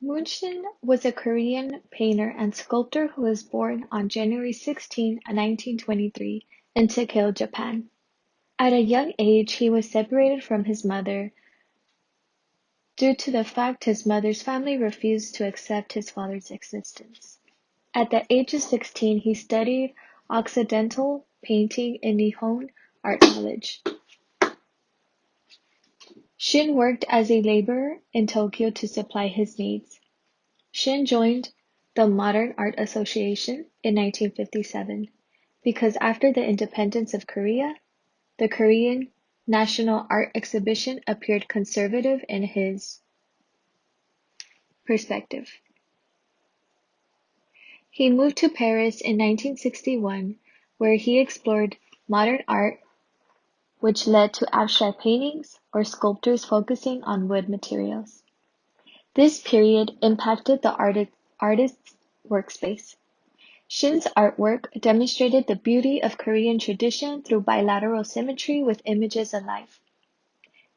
Moon Shin was a Korean painter and sculptor who was born on January 16, 1923, in Tokyo, Japan. At a young age, he was separated from his mother due to the fact his mother's family refused to accept his father's existence. At the age of 16, he studied Occidental painting in Nihon Art College. Shin worked as a laborer in Tokyo to supply his needs. Shin joined the Modern Art Association in 1957 because after the independence of Korea, the Korean National Art Exhibition appeared conservative in his perspective. He moved to Paris in 1961, where he explored modern art, which led to abstract paintings or sculptures focusing on wood materials. This period impacted the artist's workspace. Shin's artwork demonstrated the beauty of Korean tradition through bilateral symmetry with images of life.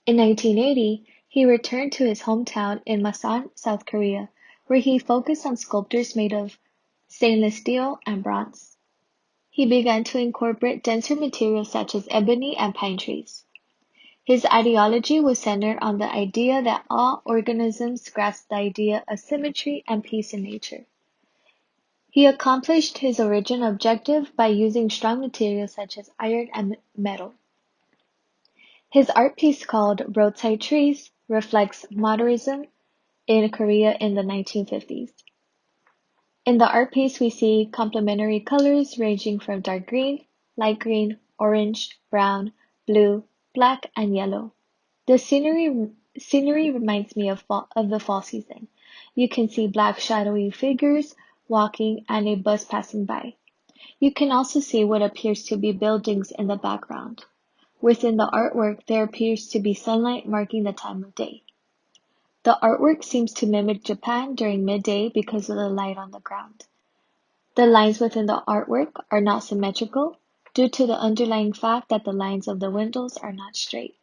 In 1980, he returned to his hometown in Masan, South Korea, where he focused on sculptures made of stainless steel and bronze. He began to incorporate denser materials such as ebony and pine trees. His ideology was centered on the idea that all organisms grasp the idea of symmetry and peace in nature. He accomplished his original objective by using strong materials such as iron and metal. His art piece called Roadside Trees reflects modernism in Korea in the 1950s. In the art piece, we see complementary colors ranging from dark green, light green, orange, brown, blue, black, and yellow. The scenery reminds me of the fall season. You can see black shadowy figures walking and a bus passing by. You can also see what appears to be buildings in the background. Within the artwork, there appears to be sunlight marking the time of day. The artwork seems to mimic Japan during midday because of the light on the ground. The lines within the artwork are not symmetrical due to the underlying fact that the lines of the windows are not straight.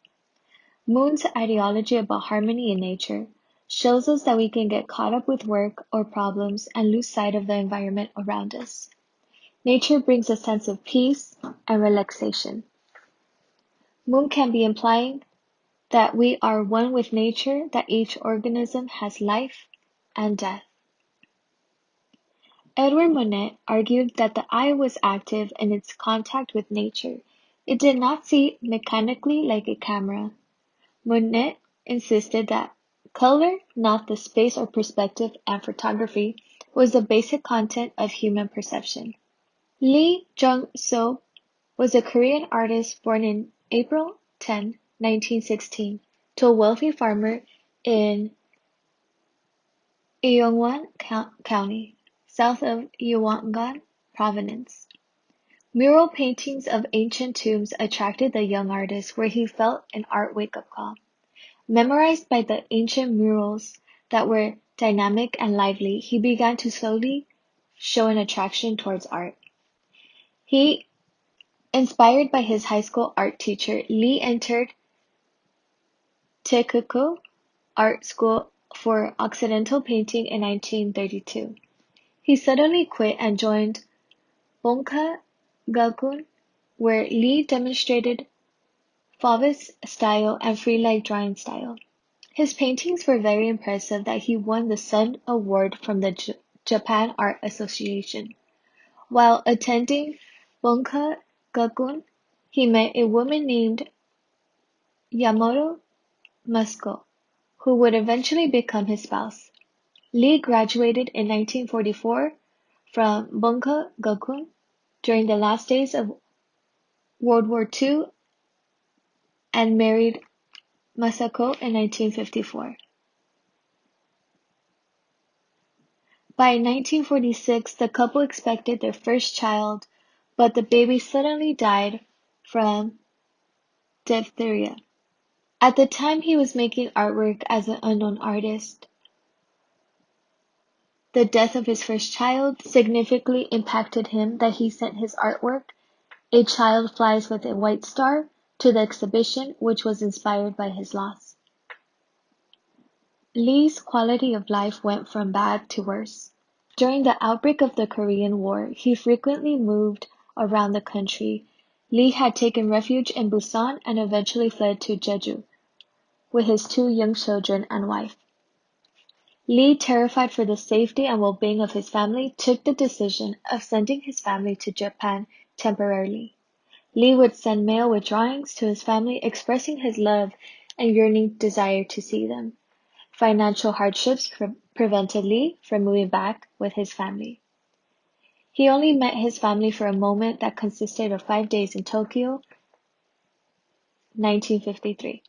Moon's ideology about harmony in nature shows us that we can get caught up with work or problems and lose sight of the environment around us. Nature brings a sense of peace and relaxation. Moon can be implying that we are one with nature, that each organism has life and death. Edward Monet argued that the eye was active in its contact with nature. It did not see mechanically like a camera. Monet insisted that color, not the space or perspective, and photography was the basic content of human perception. Lee Jung was a Korean artist born in April 10, 1916, to a wealthy farmer in Yeongwon County, south of Yeongan Province. Mural paintings of ancient tombs attracted the young artist, where he felt an art wake-up call. Memorized by the ancient murals that were dynamic and lively, he began to slowly show an attraction towards art. He, inspired by his high school art teacher, Lee entered Taekwondo Art School for Occidental painting in 1932. He suddenly quit and joined Bonka Gakun, where Lee demonstrated Fauvist style and free-like drawing style. His paintings were very impressive that he won the Sun Award from the Japan Art Association. While attending Bonka Gakun, he met a woman named Yamato Musko, who would eventually become his spouse. Lee graduated in 1944 from Bunka Gakun during the last days of World War II and married Masako in 1954. By 1946, the couple expected their first child, but the baby suddenly died from diphtheria. At the time he was making artwork as an unknown artist, the death of his first child significantly impacted him that he sent his artwork, A Child Flies with a White Star, to the exhibition, which was inspired by his loss. Lee's quality of life went from bad to worse. During the outbreak of the Korean War, he frequently moved around the country. Lee had taken refuge in Busan and eventually fled to Jeju with his 2 young children and wife. Lee, terrified for the safety and well-being of his family, took the decision of sending his family to Japan temporarily. Lee would send mail with drawings to his family expressing his love and yearning desire to see them. Financial hardships prevented Lee from moving back with his family. He only met his family for a moment that consisted of 5 days in Tokyo, 1953.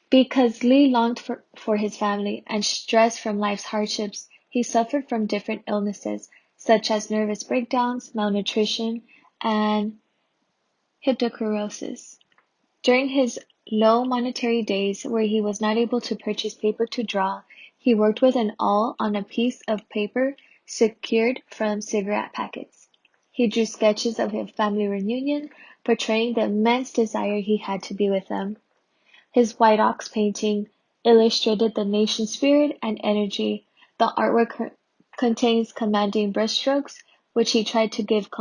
Because Lee longed for his family and stressed from life's hardships, he suffered from different illnesses such as nervous breakdowns, malnutrition, and hypochlorosis. During his low monetary days, where he was not able to purchase paper to draw, he worked with an awl on a piece of paper secured from cigarette packets. He drew sketches of a family reunion, portraying the immense desire he had to be with them. His White Ox painting illustrated the nation's spirit and energy. The artwork contains commanding brushstrokes, which he tried to give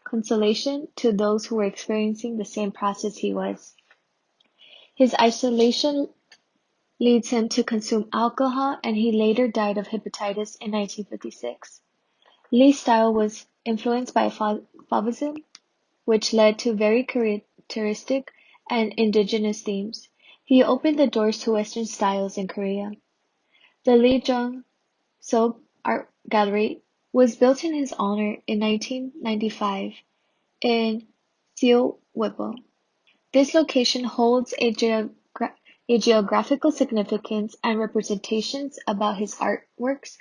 consolation to those who were experiencing the same process he was. His isolation leads him to consume alcohol, and he later died of hepatitis in 1956. Lee's style was influenced by Fauvism, which led to very characteristic and indigenous themes. He opened the doors to Western styles in Korea. The Lee Jung Gallery was built in his honor in 1995 in Seowwipo. This location holds a geographical significance and representations about his artworks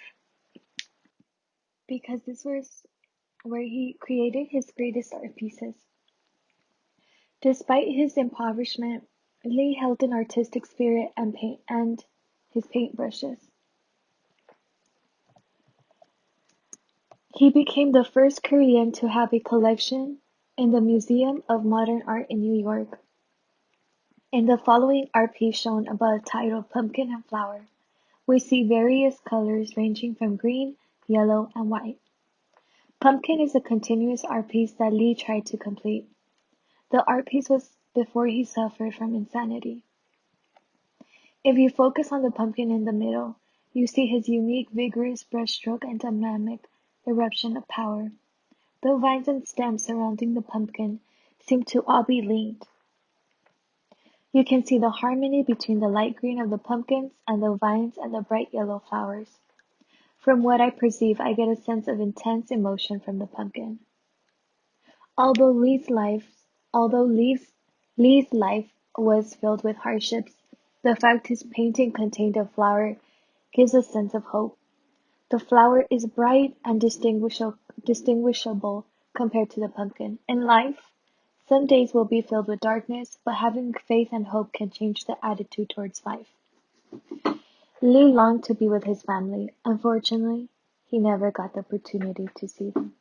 because this was where he created his greatest art pieces. Despite his impoverishment, Lee held an artistic spirit and his paintbrushes. He became the first Korean to have a collection in the Museum of Modern Art in New York. In the following art piece shown above titled Pumpkin and Flower, we see various colors ranging from green, yellow, and white. Pumpkin is a continuous art piece that Lee tried to complete. The art piece was before he suffered from insanity. If you focus on the pumpkin in the middle, you see his unique, vigorous brushstroke and dynamic eruption of power. The vines and stems surrounding the pumpkin seem to all be linked. You can see the harmony between the light green of the pumpkins and the vines and the bright yellow flowers. From what I perceive, I get a sense of intense emotion from the pumpkin. Although Lee's life was filled with hardships, the fact his painting contained a flower gives a sense of hope. The flower is bright and distinguishable compared to the pumpkin. In life, some days will be filled with darkness, but having faith and hope can change the attitude towards life. Lee longed to be with his family. Unfortunately, he never got the opportunity to see them.